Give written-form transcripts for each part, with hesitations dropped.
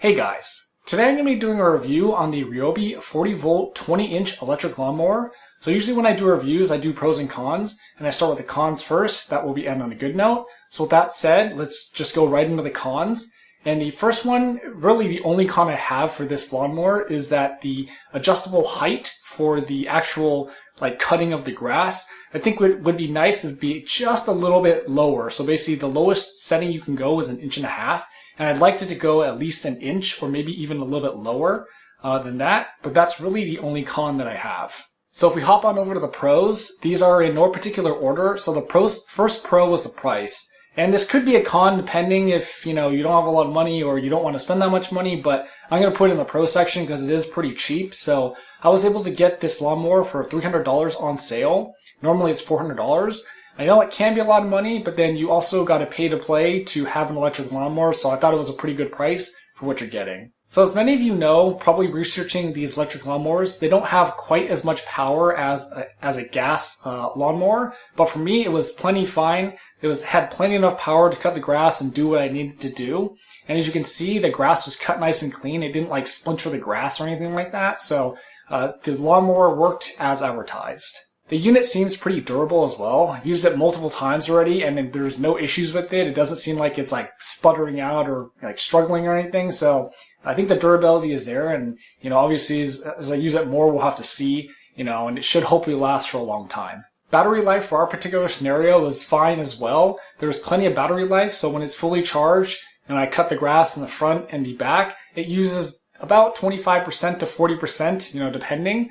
Hey guys, today I'm going to be doing a review on the Ryobi 40V 20-inch electric lawnmower. So usually when I do reviews, I do pros and cons, and I start with the cons first. That will be end on a good note. So with that said, let's just go right into the cons. And the first one, really the only con I have for this lawnmower, is that the adjustable height for the actual cutting of the grass, I think would be nice if it'd be just a little bit lower. So basically the lowest setting you can go is 1.5 inches. And I'd like it to go at least 1 inch or maybe even a little bit lower than that. But that's really the only con that I have. So if we hop on over to the pros, these are in no particular order. So the first pro was the price. And this could be a con depending if, you don't have a lot of money or you don't want to spend that much money, but I'm going to put it in the pro section because it is pretty cheap. So I was able to get this lawnmower for $300 on sale. Normally it's $400. I know it can be a lot of money, but then you also got to pay to play to have an electric lawnmower, so I thought it was a pretty good price for what you're getting. So as many of you know, probably researching these electric lawnmowers, they don't have quite as much power as a gas lawnmower, but for me it was plenty fine. It had plenty enough power to cut the grass and do what I needed to do. And as you can see, the grass was cut nice and clean. It didn't splinter the grass or anything like that, so the lawnmower worked as advertised. The unit seems pretty durable as well. I've used it multiple times already and there's no issues with it. It doesn't seem like it's sputtering out or struggling or anything. So I think the durability is there, and obviously as I use it more, we'll have to see, and it should hopefully last for a long time. Battery life for our particular scenario was fine as well. There's plenty of battery life, so when it's fully charged and I cut the grass in the front and the back, it uses about 25% to 40%, depending.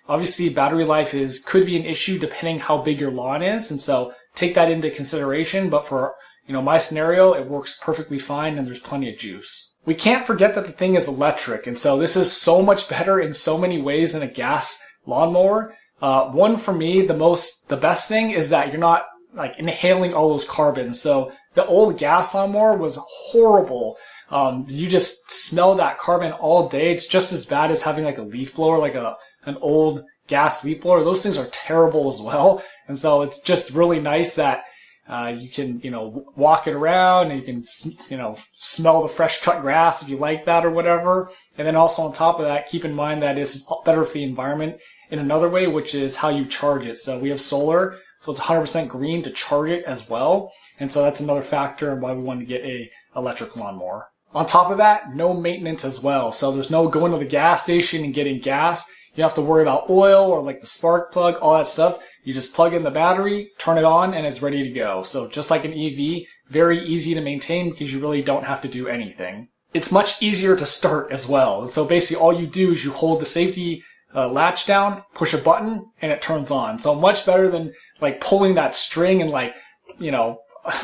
Obviously battery life could be an issue depending how big your lawn is, and so take that into consideration, but for my scenario it works perfectly fine and there's plenty of juice. We can't forget that the thing is electric, and so this is so much better in so many ways than a gas lawnmower. One, for me, the best thing is that you're not inhaling all those carbons. So the old gas lawnmower was horrible. You just smell that carbon all day. It's just as bad as having a leaf blower, an old gas leaf blower. Those things are terrible as well. And so it's just really nice that you can, walk it around and you can, smell the fresh cut grass if you like that or whatever. And then also on top of that, keep in mind that it's better for the environment in another way, which is how you charge it. So we have solar, so it's 100% green to charge it as well. And so that's another factor in why we want to get a electric lawnmower. On top of that, no maintenance as well. So there's no going to the gas station and getting gas. You don't have to worry about oil or the spark plug, all that stuff. You just plug in the battery, turn it on, and it's ready to go. So just like an EV, very easy to maintain because you really don't have to do anything. It's much easier to start as well. And so basically all you do is you hold the safety latch down, push a button, and it turns on. So much better than pulling that string and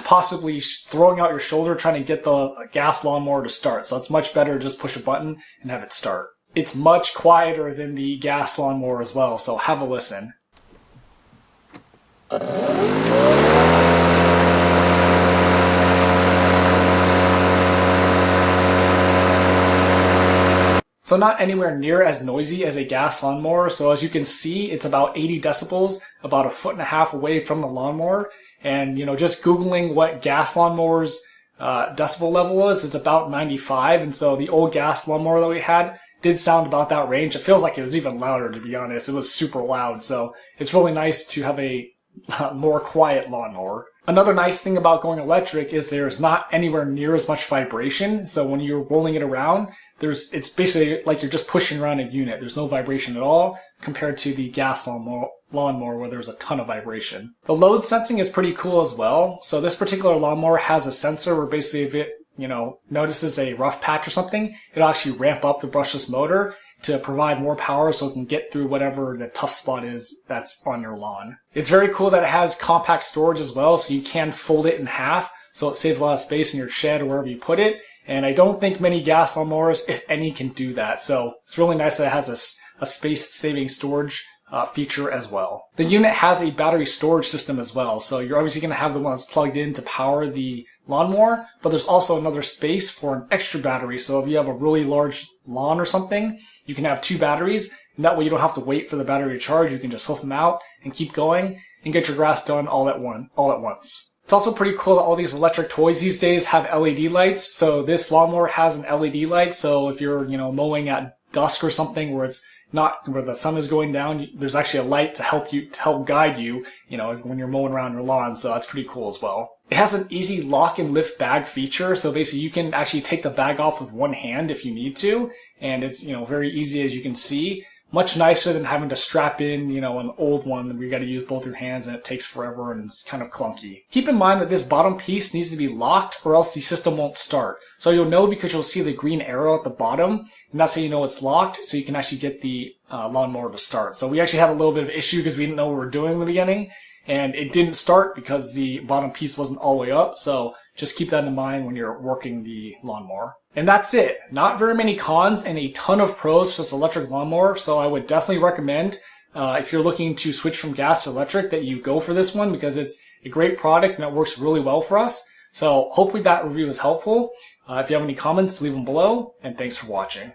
possibly throwing out your shoulder trying to get the gas lawnmower to start. So it's much better to just push a button and have it start. It's much quieter than the gas lawnmower as well, so have a listen. So not anywhere near as noisy as a gas lawnmower. So as you can see, it's about 80 decibels, about 1.5 feet away from the lawnmower. And, just Googling what gas lawnmowers decibel level is, it's about 95. And so the old gas lawnmower that we had did sound about that range. It feels like it was even louder, to be honest. It was super loud. So it's really nice to have a more quiet lawnmower. Another nice thing about going electric is there's not anywhere near as much vibration. So when you're rolling it around, it's basically like you're just pushing around a unit. There's no vibration at all compared to the gas lawnmower where there's a ton of vibration. The load sensing is pretty cool as well. So this particular lawnmower has a sensor where basically if it notices a rough patch or something, it'll actually ramp up the brushless motor to provide more power so it can get through whatever the tough spot is that's on your lawn. It's very cool that it has compact storage as well, so you can fold it in half, so it saves a lot of space in your shed or wherever you put it. And I don't think many gas lawnmowers, if any, can do that. So it's really nice that it has a space-saving storage feature as well. The unit has a battery storage system as well, so you're obviously going to have the one that's plugged in to power the lawnmower, but there's also another space for an extra battery. So if you have a really large lawn or something, you can have 2 batteries, and that way you don't have to wait for the battery to charge. You can just flip them out and keep going and get your grass done all at once. It's also pretty cool that all these electric toys these days have LED lights. So this lawnmower has an LED light. So if you're, mowing at dusk or something where it's not where the sun is going down, there's actually a light to help guide you, when you're mowing around your lawn. So that's pretty cool as well. It has an easy lock and lift bag feature. So basically you can actually take the bag off with one hand if you need to. And it's, very easy as you can see. Much nicer than having to strap in, an old one where you got to use both your hands and it takes forever and it's kind of clunky. Keep in mind that this bottom piece needs to be locked or else the system won't start. So you'll know because you'll see the green arrow at the bottom, and that's how you know it's locked, so you can actually get the lawnmower to start. So we actually had a little bit of issue because we didn't know what we were doing in the beginning, and it didn't start because the bottom piece wasn't all the way up. So just keep that in mind when you're working the lawnmower. And that's it. Not very many cons and a ton of pros for this electric lawnmower. So I would definitely recommend, if you're looking to switch from gas to electric, that you go for this one because it's a great product and it works really well for us. So hopefully that review was helpful. If you have any comments, leave them below, and thanks for watching.